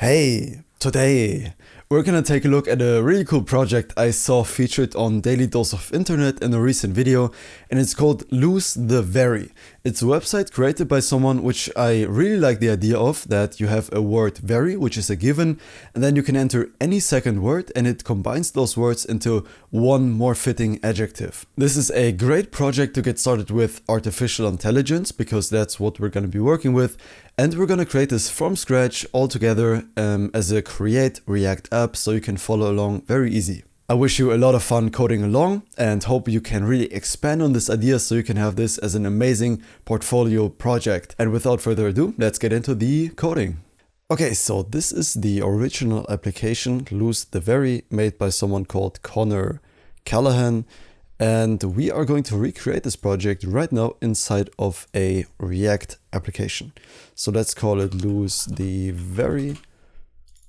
Hey, today we're gonna take a look at a really cool project I saw featured on Daily Dose of Internet in a recent video, and it's called Lose the Very. It's a website created by someone which I really like the idea of, that you have a word very, which is a given, and then you can enter any second word and it combines those words into one more fitting adjective. This is a great project to get started with artificial intelligence, because that's what we're gonna be working with. And we're gonna create this from scratch all together as a Create React app, so you can follow along very easy. I wish you a lot of fun coding along and hope you can really expand on this idea so you can have this as an amazing portfolio project. And without further ado, let's get into the coding. Okay, so this is the original application, Lose the Very, made by someone called Connor Callahan. And we are going to recreate this project right now inside of a React application. So let's call it Lose the Very.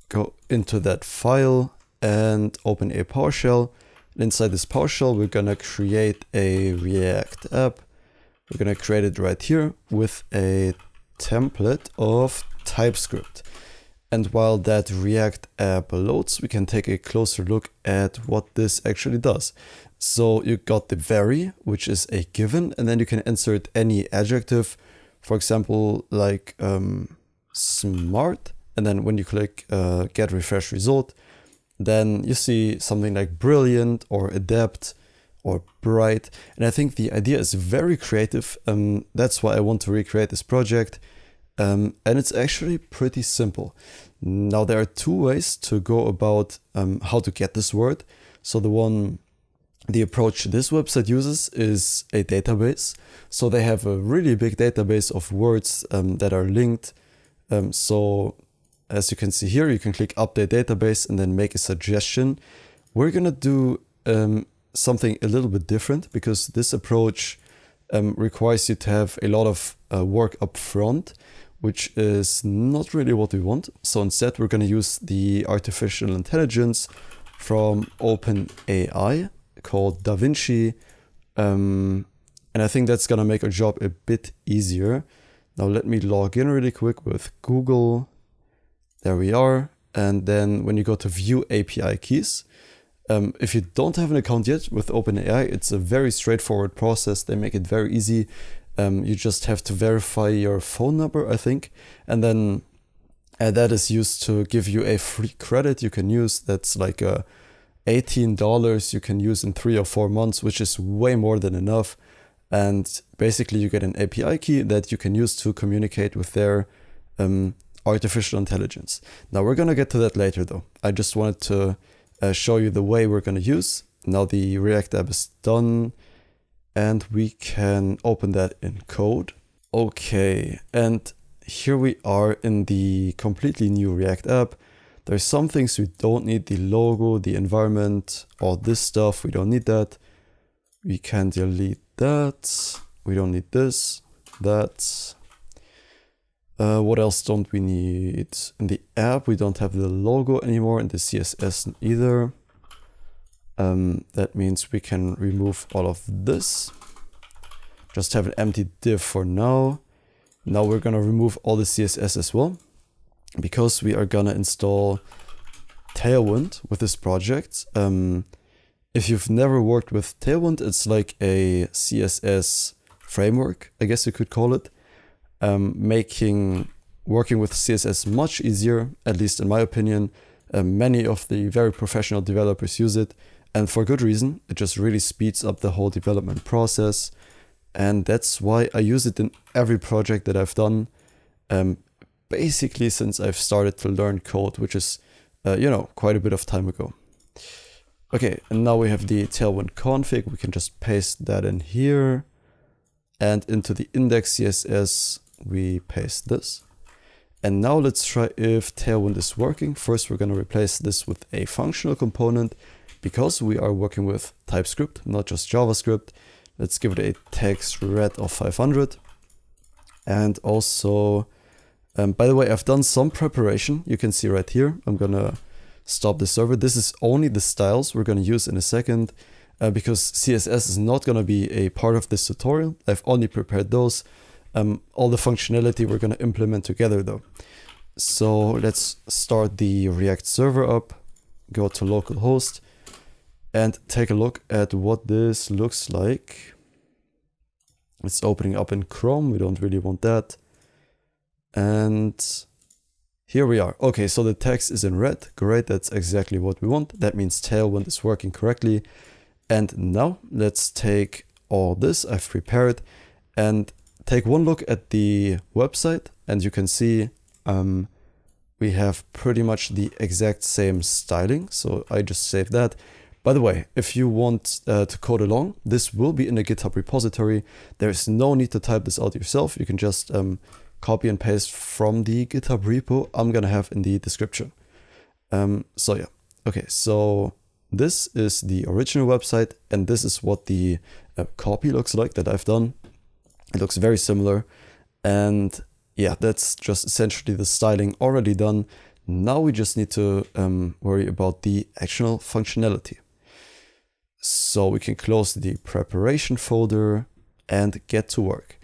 Go into that file and open a PowerShell. Inside this PowerShell, we're gonna create a React app. We're gonna create it right here with a template of TypeScript. And while that React app loads, we can take a closer look at what this actually does. So you got the very, which is a given, and then you can insert any adjective, for example, like smart. And then when you click get refresh result, then you see something like brilliant or adept or bright. And I think the idea is very creative. That's why I want to recreate this project. And it's actually pretty simple. Now there are two ways to go about how to get this word. So the approach this website uses is a database. So they have a really big database of words that are linked. So as you can see here, you can click update database and then make a suggestion. We're gonna do something a little bit different, because this approach requires you to have a lot of work up front, which is not really what we want. So instead, we're gonna use the artificial intelligence from OpenAI called DaVinci, and I think that's gonna make our job a bit easier. Now let me log in really quick with Google. There we are. And then when you go to view API keys, if you don't have an account yet with OpenAI, it's a very straightforward process. They make it very easy. You just have to verify your phone number, I think, and then that is used to give you a free credit you can use. That's like $18 you can use in 3 or 4 months, which is way more than enough. And basically you get an API key that you can use to communicate with their artificial intelligence. Now we're gonna get to that later though. I just wanted to show you the way we're gonna use. Now the React app is done and we can open that in code. Okay, and here we are in the completely new React app. There's some things we don't need: the logo, the environment, all this stuff. We don't need that. We can delete that. We don't need this, that. What else don't we need? In the app, we don't have the logo anymore, and the CSS either. That means we can remove all of this. Just have an empty div for now. Now we're gonna remove all the CSS as well, because we are gonna install Tailwind with this project. If you've never worked with Tailwind, it's like a CSS framework, I guess you could call it, making working with CSS much easier, at least in my opinion. Many of the very professional developers use it, and for good reason. It just really speeds up the whole development process, and that's why I use it in every project that I've done. Basically since I've started to learn code, which is, quite a bit of time ago. Okay, and now we have the Tailwind config. We can just paste that in here, and into the index CSS, we paste this. And now let's try if Tailwind is working. First, we're gonna replace this with a functional component, because we are working with TypeScript, not just JavaScript. Let's give it a text red of 500. And also, by the way, I've done some preparation. You can see right here. I'm gonna stop the server. This is only the styles we're gonna use in a second, because CSS is not gonna be a part of this tutorial. I've only prepared those. All the functionality we're gonna implement together though. So let's start the React server up, go to localhost, and take a look at what this looks like. It's opening up in Chrome. We don't really want that. And here we are. Okay, so the text is in red. Great, that's exactly what we want. That means Tailwind is working correctly. And now let's take all this I've prepared and take one look at the website. And you can see we have pretty much the exact same styling. So I just saved that. By the way, if you want to code along, this will be in the GitHub repository. There's no need to type this out yourself. You can just copy and paste from the GitHub repo I'm gonna have in the description. So yeah, okay, so this is the original website and this is what the copy looks like that I've done. It looks very similar and yeah, that's just essentially the styling already done. Now we just need to worry about the actual functionality. So we can close the preparation folder and get to work.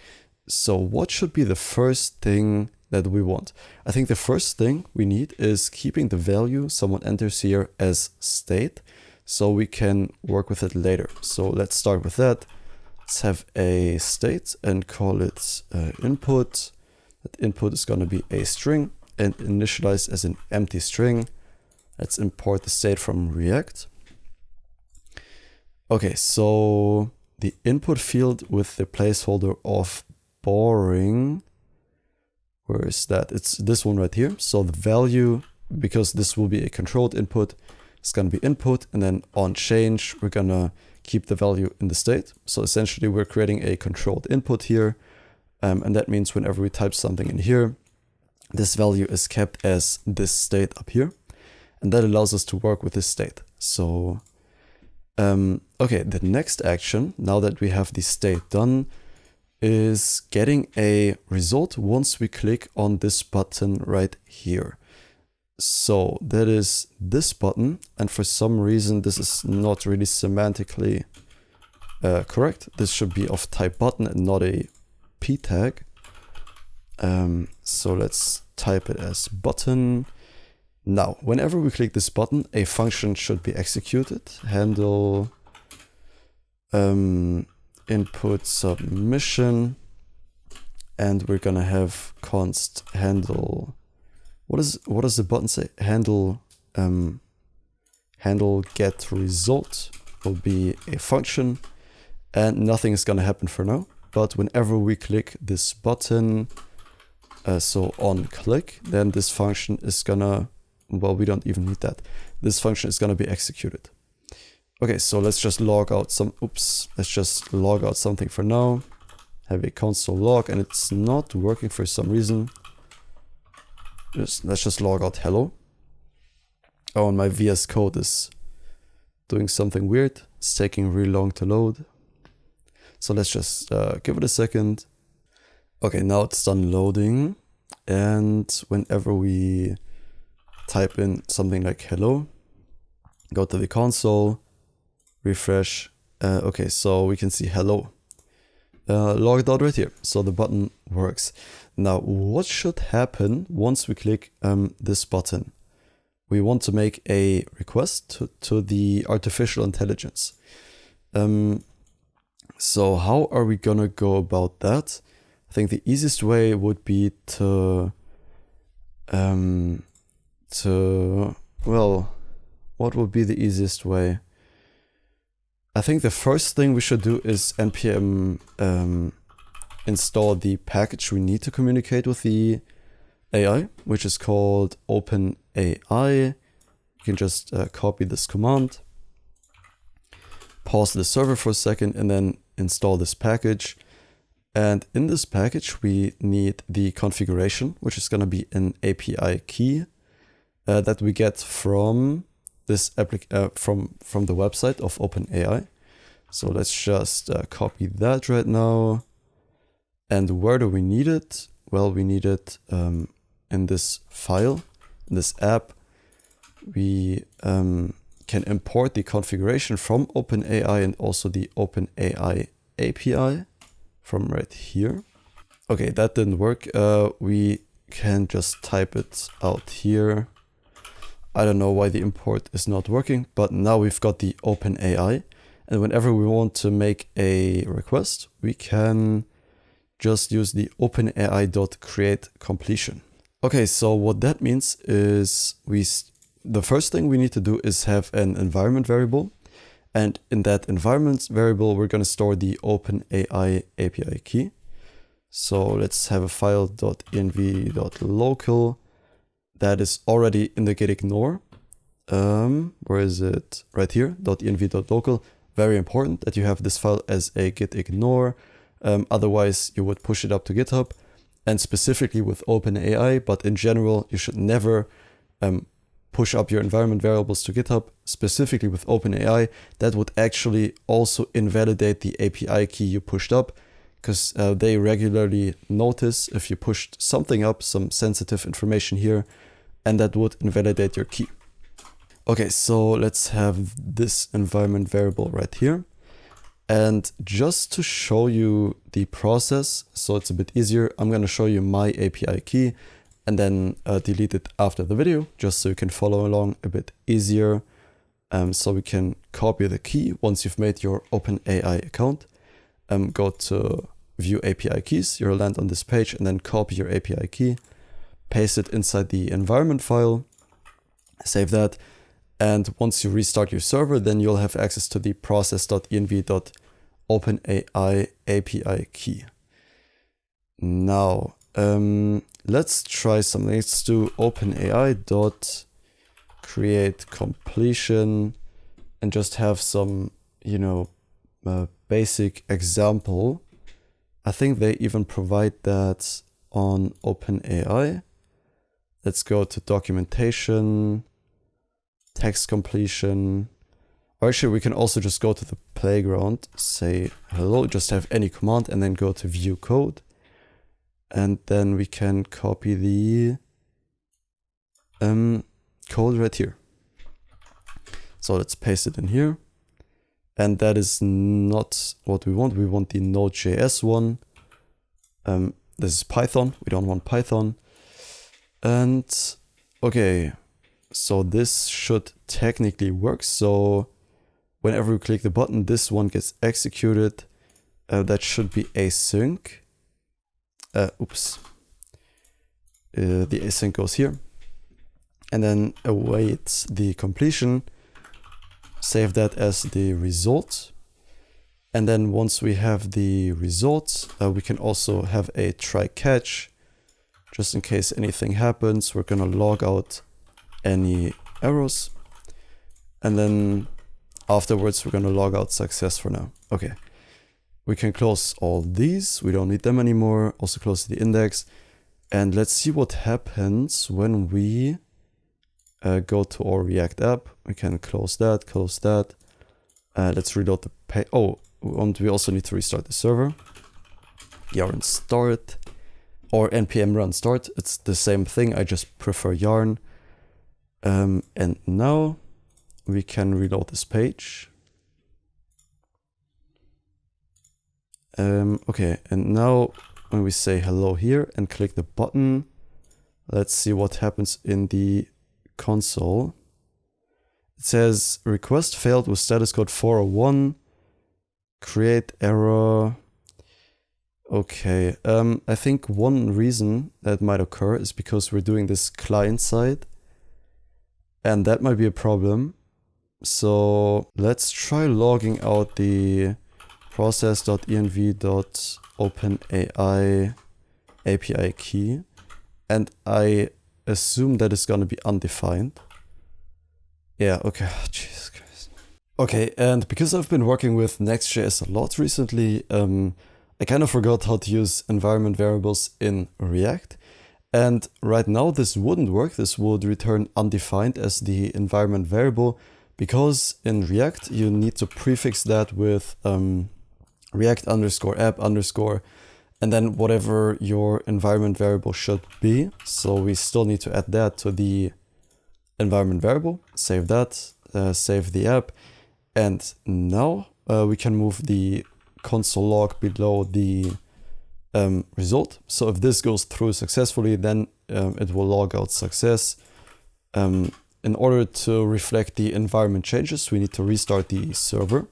So what should be the first thing that we want? I think the first thing we need is keeping the value someone enters here as state so we can work with it later. So let's start with that. Let's have a state and call it input. That input is going to be a string and initialize as an empty string. Let's import the state from React. Okay, so the input field with the placeholder of boring, where is that? It's this one right here. So the value, because this will be a controlled input, it's going to be input, and then on change, we're going to keep the value in the state. So essentially we're creating a controlled input here. And that means whenever we type something in here, this value is kept as this state up here. And that allows us to work with this state. So okay, the next action, now that we have the state done, is getting a result once we click on this button right here. So that is this button, and for some reason this is not really semantically correct. This should be of type button and not a p tag. So let's type it as button. Now, whenever we click this button, a function should be executed. Handle input submission, and we're gonna have const handle. What does the button say? Handle handle get result will be a function, and nothing is gonna happen for now. But whenever we click this button, so on click, then this function is gonna, well, we don't even need that. This function is gonna be executed. Okay, so let's just log out let's just log out something for now. Have a console log, and it's not working for some reason. Let's just log out hello. Oh, and my VS Code is doing something weird. It's taking really long to load. So let's just give it a second. Okay, now it's done loading. And whenever we type in something like hello, go to the console, refresh. Okay, so we can see hello logged out right here. So the button works. Now, what should happen once we click this button? We want to make a request to the artificial intelligence. So how are we gonna go about that? I think the easiest way would be well, what would be the easiest way? I think the first thing we should do is npm install the package we need to communicate with the AI, which is called OpenAI. You can just copy this command, pause the server for a second, and then install this package. And in this package, we need the configuration, which is going to be an API key that we get from this from the website of OpenAI. So let's just copy that right now. And where do we need it? Well, we need it in this file, in this app. We can import the configuration from OpenAI and also the OpenAI API from right here. Okay, that didn't work. We can just type it out here. I don't know why the import is not working, but now we've got the OpenAI. And whenever we want to make a request, we can just use the OpenAI.createCompletion. Okay, so what that means is the first thing we need to do is have an environment variable. And in that environment variable, we're going to store the OpenAI API key. So let's have a file.env.local that is already in the git ignore. Where is it? Right here, .env.local. Very important that you have this file as a git ignore. Otherwise, you would push it up to GitHub. And specifically with OpenAI, but in general, you should never push up your environment variables to GitHub. Specifically with OpenAI, that would actually also invalidate the API key you pushed up, because they regularly notice if you pushed something up, some sensitive information here, and that would invalidate your key. Okay, so let's have this environment variable right here. And just to show you the process, so it's a bit easier, I'm going to show you my API key and then delete it after the video, just so you can follow along a bit easier. So we can copy the key once you've made your OpenAI account. Go to View API Keys, you'll land on this page, and then copy your API key, paste it inside the environment file, save that. And once you restart your server, then you'll have access to the process.env.openai API key. Now, let's try something. Let's do OpenAI.createCompletion and just have some, basic example. I think they even provide that on OpenAI. Let's go to documentation. Text completion. Or actually, we can also just go to the playground, say hello, just have any command, and then go to view code. And then we can copy the code right here. So let's paste it in here. And that is not what we want. We want the Node.js one. This is Python. We don't want Python. And okay. So this should technically work. So whenever we click the button, this one gets executed. That should be async. Oops. The async goes here. And then awaits the completion. Save that as the result. And then once we have the result, we can also have a try catch. Just in case anything happens, we're going to log out any errors, and then afterwards we're going to log out success for now. Okay, we can close all these, we don't need them anymore. Also close the index, and let's see what happens when we go to our React app. We can close that. Let's reload the page. Oh, and we also need to restart the server. Yarn start or npm run start, it's the same thing, I just prefer yarn. And now we can reload this page. Okay, and now when we say hello here and click the button, let's see what happens in the console. It says request failed with status code 401, create error. Okay, I think one reason that might occur is because we're doing this client side. And that might be a problem. So let's try logging out the process.env.openai API key. And I assume that is going to be undefined. Yeah, okay. Jesus Christ. Okay, and because I've been working with Next.js a lot recently, I kind of forgot how to use environment variables in React. And right now this wouldn't work. This would return undefined as the environment variable, because in React you need to prefix that with React _ app _ and then whatever your environment variable should be. So we still need to add that to the environment variable, save that, save the app. And now we can move the console log below the result. So if this goes through successfully, then it will log out success. In order to reflect the environment changes, we need to restart the server.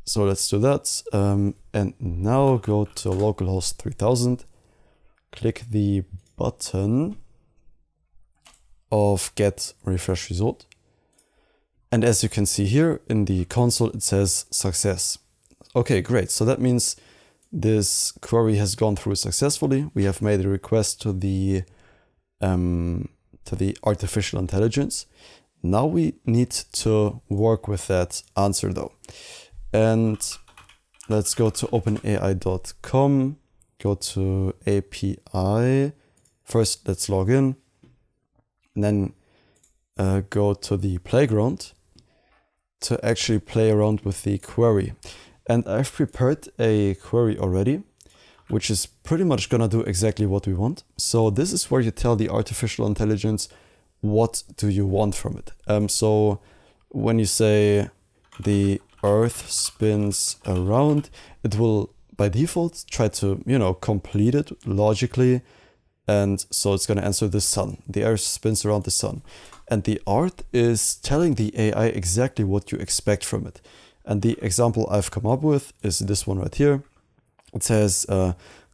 So let's do that. And now go to localhost 3000, click the button of get refresh result. And as you can see here in the console, it says success. Okay, great. So that means this query has gone through successfully. We have made a request to the artificial intelligence. Now we need to work with that answer though. And let's go to openai.com, go to API. First, let's log in, and then go to the playground to actually play around with the query. And I've prepared a query already, which is pretty much gonna do exactly what we want. So this is where you tell the artificial intelligence, what do you want from it? So when you say the Earth spins around, it will by default try to, complete it logically. And so it's going to answer the sun. The Earth spins around the sun. And the art is telling the AI exactly what you expect from it. And the example I've come up with is this one right here. It says,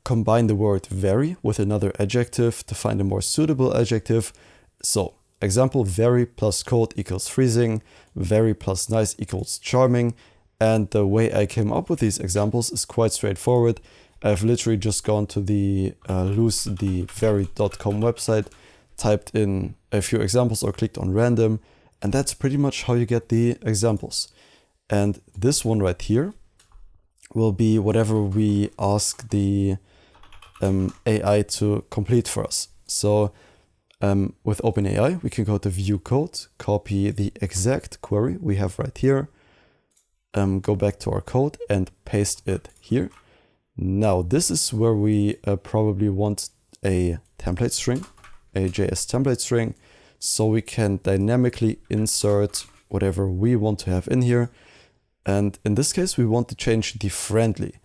combine the word very with another adjective to find a more suitable adjective. So example, very plus cold equals freezing, very plus nice equals charming. And the way I came up with these examples is quite straightforward. I've literally just gone to the losethevery.com website, typed in a few examples or clicked on random, and that's pretty much how you get the examples. And this one right here will be whatever we ask the AI to complete for us. So with OpenAI, we can go to view code, copy the exact query we have right here, go back to our code and paste it here. Now, this is where we probably want a template string, a JS template string, so we can dynamically insert whatever we want to have in here. And in this case, we want to change the friendly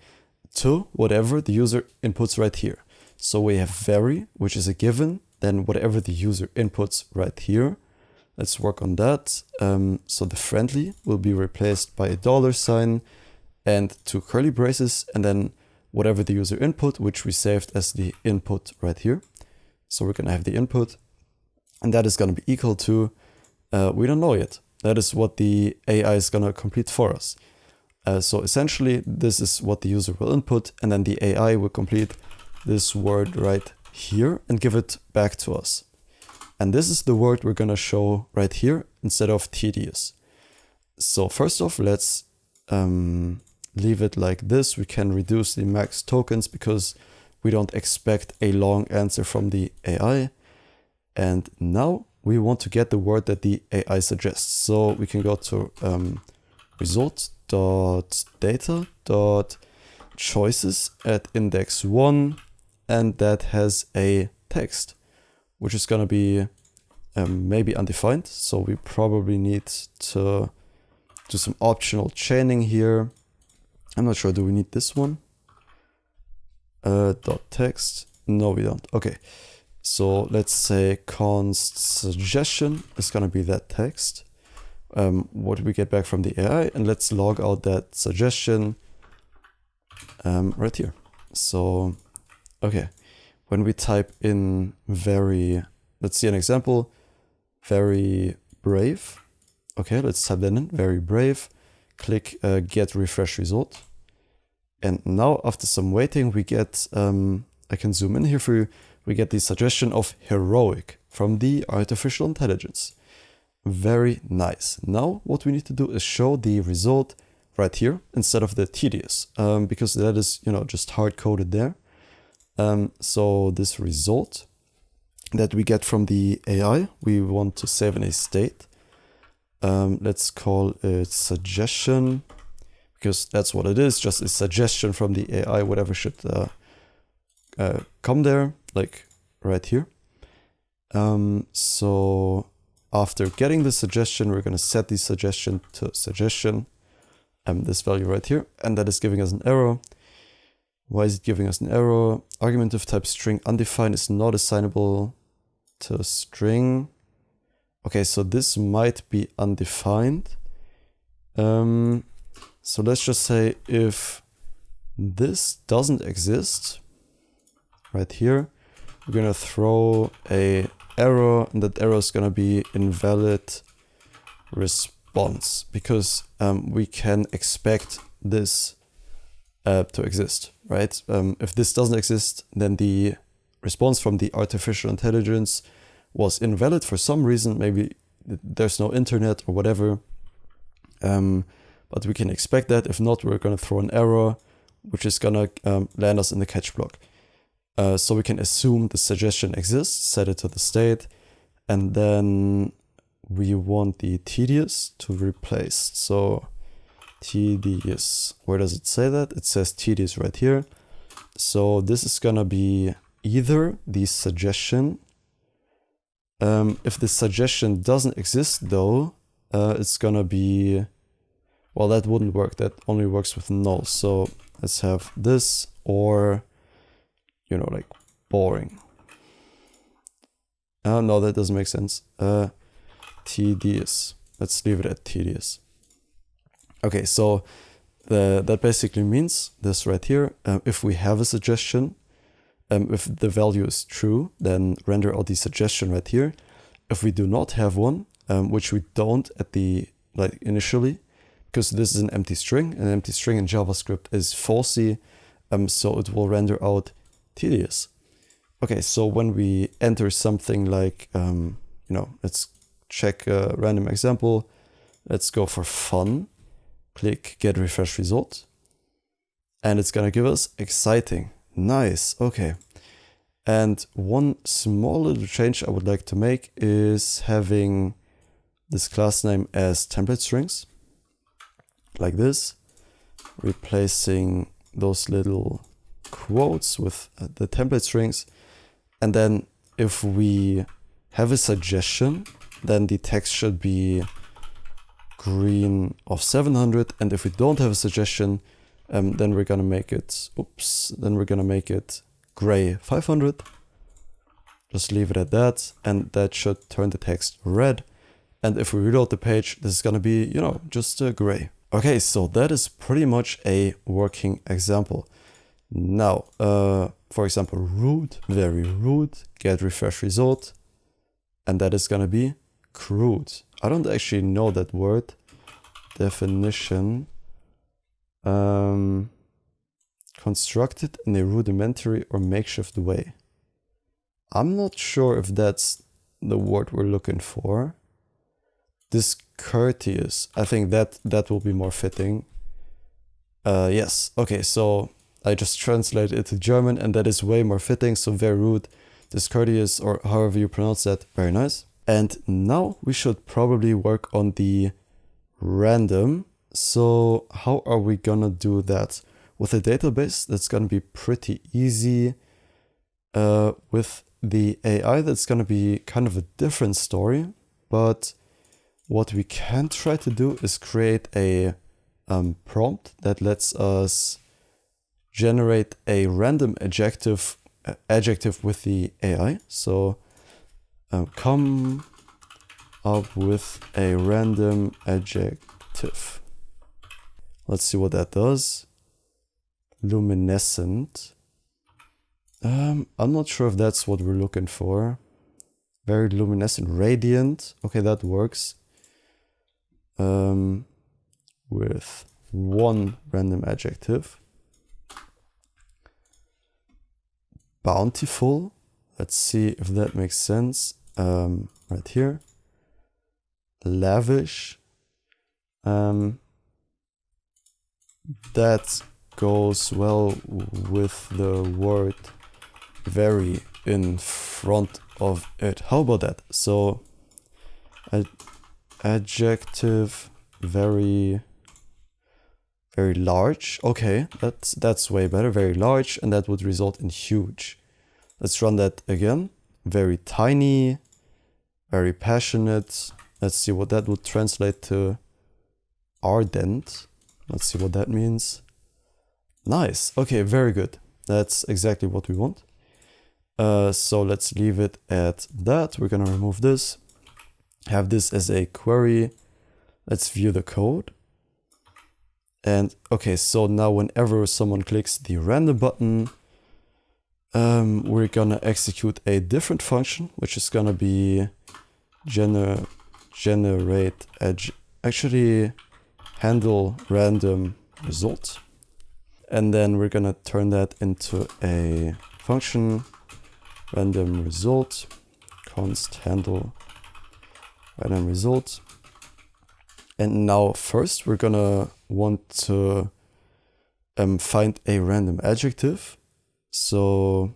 to whatever the user inputs right here. So we have very, which is a given, then whatever the user inputs right here. Let's work on that. So the friendly will be replaced by a $sign and two curly braces, and then whatever the user input, which we saved as the input right here. So we're gonna have the input, and that is gonna be equal to, we don't know yet. That is what the AI is gonna complete for us. So essentially, this is what the user will input, and then the AI will complete this word right here and give it back to us. And this is the word we're gonna show right here instead of tedious. So first off, let's leave it like this. We can reduce the max tokens because we don't expect a long answer from the AI. And now we want to get the word that the AI suggests. So we can go to result.data.choices at index 1, and that has a text, which is going to be maybe undefined. So we probably need to do some optional chaining here. I'm not sure, do we need this one? .text, no we don't. Okay, so let's say const suggestion is going to be that text. What we get back from the AI, and let's log out that suggestion right here. So, okay, when we type in very, let's see an example, very brave. Okay, let's type that in, very brave. Click get refresh result. And now after some waiting, we get, I can zoom in here for you, we get the suggestion of heroic from the artificial intelligence. Very nice. Now what we need to do is show the result right here instead of the tedious, because that is, just hard coded there. So this result that we get from the AI, we want to save in a state. Let's call it suggestion, because that's what it is, just a suggestion from the AI, whatever should come there, like right here. So after getting the suggestion, we're going to set the suggestion to suggestion, this value right here, and that is giving us an error. Why is it giving us an error? Argument of type string undefined is not assignable. to string. Okay, so this might be undefined. So let's just say if this doesn't exist, right here, we're gonna throw a error, and that error is gonna be invalid response, because we can expect this to exist, right? If this doesn't exist, then the response from the artificial intelligence was invalid for some reason. Maybe there's no internet or whatever. But we can expect that. If not, we're gonna throw an error, which is gonna land us in the catch block. So we can assume the suggestion exists, set it to the state, and then we want the tedious to replace. So tedious, where does it say that? It says tedious right here. So this is gonna be either the suggestion. If the suggestion doesn't exist though, it's gonna be, well, that wouldn't work. That only works with null. So let's have this, or, you know, like boring. No, that doesn't make sense. Tedious. Let's leave it at tedious. Okay, so that basically means this right here. If we have a suggestion, if the value is true, then render out the suggestion right here. If we do not have one, which we don't at the, like, initially, because this is an empty string. An empty string in JavaScript is falsy, so it will render out tedious. Okay, so when we enter something like, you know, let's check a random example. Let's go for fun. Click get refresh result. And it's gonna give us exciting. Nice, okay. And one small little change I would like to make is having this class name as template strings. Like this, replacing those little quotes with the template strings. And then if we have a suggestion, then the text should be green of 700. And if we don't have a suggestion, then we're gonna make it, then we're gonna make it gray 500. Just leave it at that. And that should turn the text red. And if we reload the page, this is gonna be, you know, just gray. Okay, so that is pretty much a working example. Now, for example, rude, very rude, get refresh result, and that is gonna be crude. I don't actually know that word. Definition. Constructed in a rudimentary or makeshift way. I'm not sure if that's the word we're looking for. Discourteous. I think that will be more fitting. Yes. Okay, so I just translated it to German, and that is way more fitting. So very rude, discourteous, or however you pronounce that. Very nice. And now we should probably work on the random. So how are we gonna do that? With a database, that's gonna be pretty easy. With the AI, that's gonna be kind of a different story. But what we can try to do is create a prompt that lets us generate a random adjective with the AI. So come up with a random adjective. Let's see what that does. Luminescent. I'm not sure if that's what we're looking for. Very luminescent. Radiant. Okay, that works. With one random adjective. Bountiful. Let's see if that makes sense. Right here. Lavish. That goes well with the word very in front of it. How about that? So adjective very large. Okay, that's way better. Very large, and that would result in huge. Let's run that again. Very tiny, very passionate. Let's see what that would translate to. Ardent. Let's see what that means. Nice. Okay, very good. That's exactly what we want. So let's leave it at that. We're gonna remove this, have this as a query. Let's view the code. And okay, so now whenever someone clicks the random button, we're gonna execute a different function, which is gonna be generate actually handle random result. And then we're gonna turn that into a function, random result, const handle random result. And now first we're gonna want to find a random adjective. So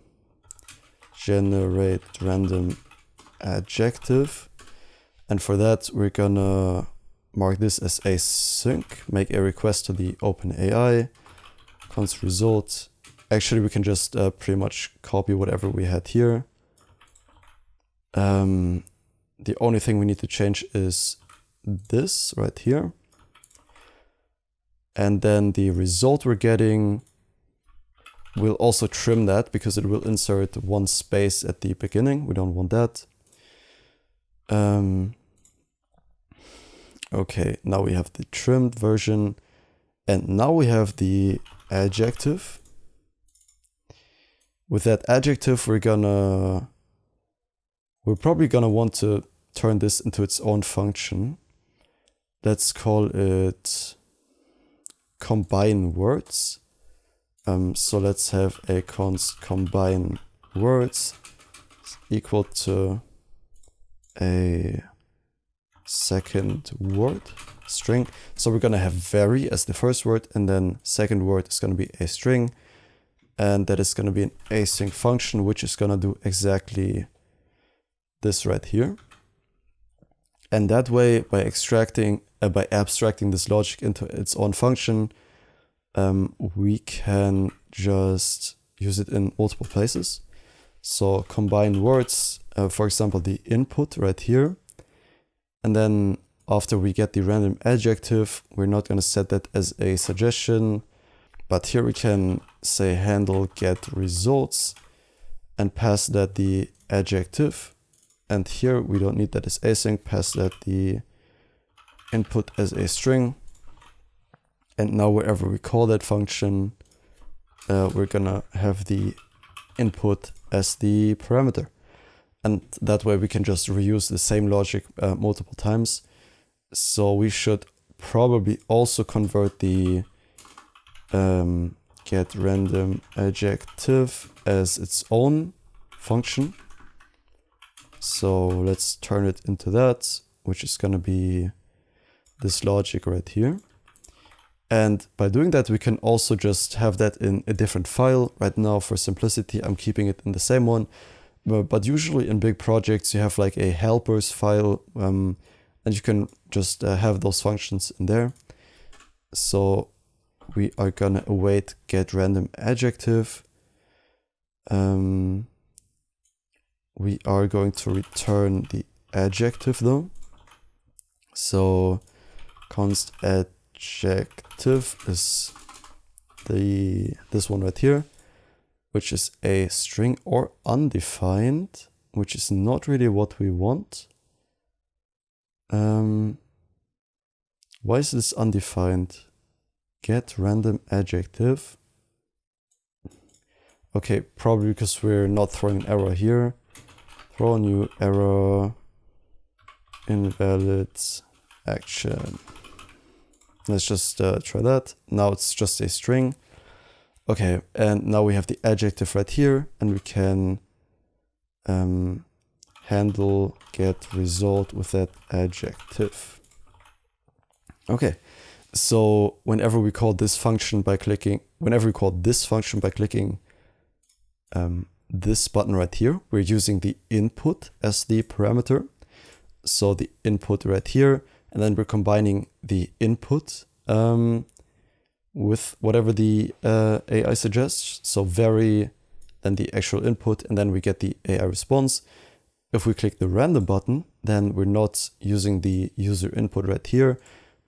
generate random adjective. And for that, we're gonna mark this as async, make a request to the OpenAI, const result. Actually, we can just pretty much copy whatever we had here. The only thing we need to change is this right here. And then the result we're getting, we'll also trim that because it will insert one space at the beginning. We don't want that. Okay, now we have the trimmed version, and now we have the adjective. With that adjective, we're probably gonna want to turn this into its own function. Let's call it combine words. So let's have a const combine words equal to a second word string. So we're gonna have vary as the first word, and then second word is gonna be a string, and that is gonna be an async function, which is gonna do exactly this right here. And that way, by abstracting this logic into its own function, we can just use it in multiple places. So combine words, for example, the input right here. And then after we get the random adjective, we're not going to set that as a suggestion, but here we can say handle get results and pass that the adjective. And here we don't need that as async, pass that the input as a string. And now wherever we call that function, we're gonna have the input as the parameter. And that way we can just reuse the same logic multiple times. So we should probably also convert the get random adjective as its own function. So let's turn it into that, which is gonna be this logic right here. And by doing that, we can also just have that in a different file. Right now, for simplicity, I'm keeping it in the same one. But usually in big projects, you have like a helpers file, and you can just have those functions in there. So we are gonna await get random adjective. We are going to return the adjective though. So const adjective is this one right here, which is a string or undefined, which is not really what we want. Why is this undefined? Get random adjective. Okay, probably because we're not throwing an error here. Throw a new error, invalid action. Let's just try that. Now it's just a string. Okay, and now we have the adjective right here, and we can handle get result with that adjective. Okay, so whenever we call this function by clicking, this button right here, we're using the input as the parameter. So the input right here, and then we're combining the input with whatever the AI suggests. So vary, then the actual input, and then we get the AI response. If we click the random button, then we're not using the user input right here,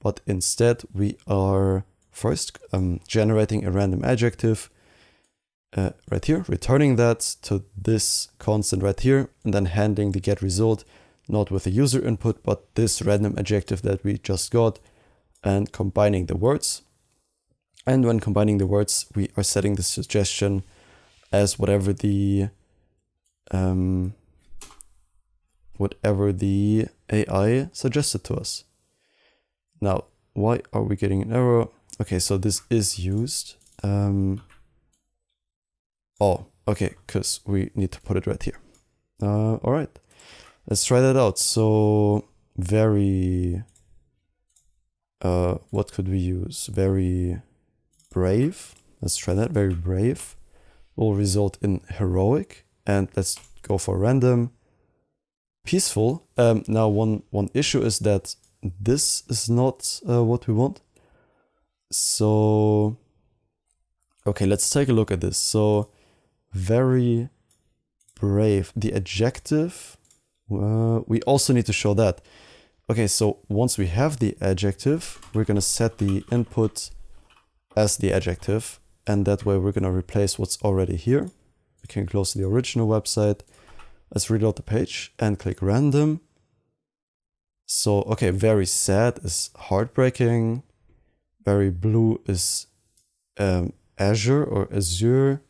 but instead we are first generating a random adjective. right here, returning that to this constant right here, and then handling the get result, not with the user input, but this random adjective that we just got, and combining the words. And when combining the words, we are setting the suggestion as whatever the AI suggested to us. Now, why are we getting an error? Okay, so this is used. Oh, okay, because we need to put it right here. All right, let's try that out. So very, what could we use? Very brave. Let's try that. Very brave will result in heroic. And let's go for random. Peaceful. Now one issue is that this is not what we want. So, okay, let's take a look at this. So very brave, the adjective, we also need to show that. Okay, so once we have the adjective, we're going to set the input as the adjective, and that way we're going to replace what's already here. We can close the original website. Let's reload the page and click random. So, okay, very sad is heartbreaking. Very blue is azure or azure.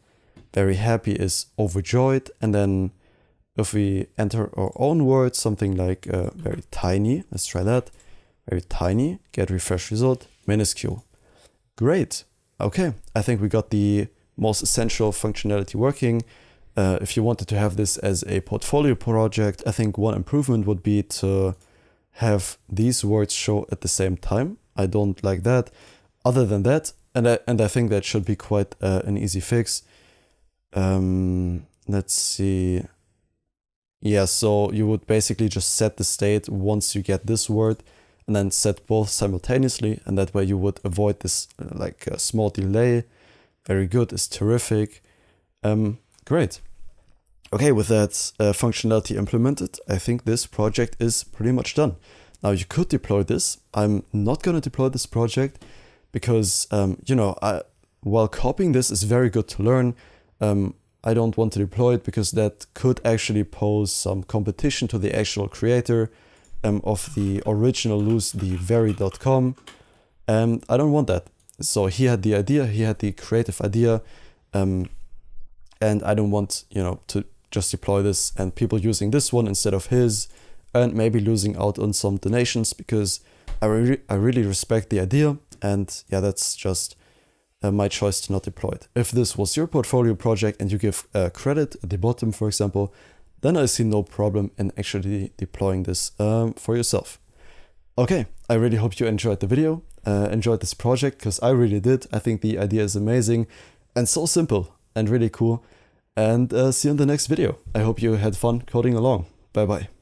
Very happy is overjoyed. And then if we enter our own word, something like very tiny, let's try that. Very tiny, get refresh result, minuscule. Great. Okay, I think we got the most essential functionality working. If you wanted to have this as a portfolio project, I think one improvement would be to have these words show at the same time. I don't like that. Other than that, and I think that should be quite an easy fix. Let's see. Yeah, so you would basically just set the state once you get this word, and then set both simultaneously, and that way you would avoid this like small delay. Very good, is terrific. Great. Okay, with that functionality implemented, I think this project is pretty much done. Now you could deploy this. I'm not going to deploy this project because, you know, while copying this is very good to learn, I don't want to deploy it because that could actually pose some competition to the actual creator of the original losethevery.com. I don't want that. So he had the idea, he had the creative idea, and I don't want, you know, to just deploy this and people using this one instead of his, and maybe losing out on some donations because I really respect the idea, and yeah, that's just my choice to not deploy it. If this was your portfolio project and you give credit at the bottom, for example, then I see no problem in actually deploying this for yourself. Okay, I really hope you enjoyed the video, enjoyed this project, because I really did. I think the idea is amazing and so simple and really cool. And see you in the next video. I hope you had fun coding along. Bye bye.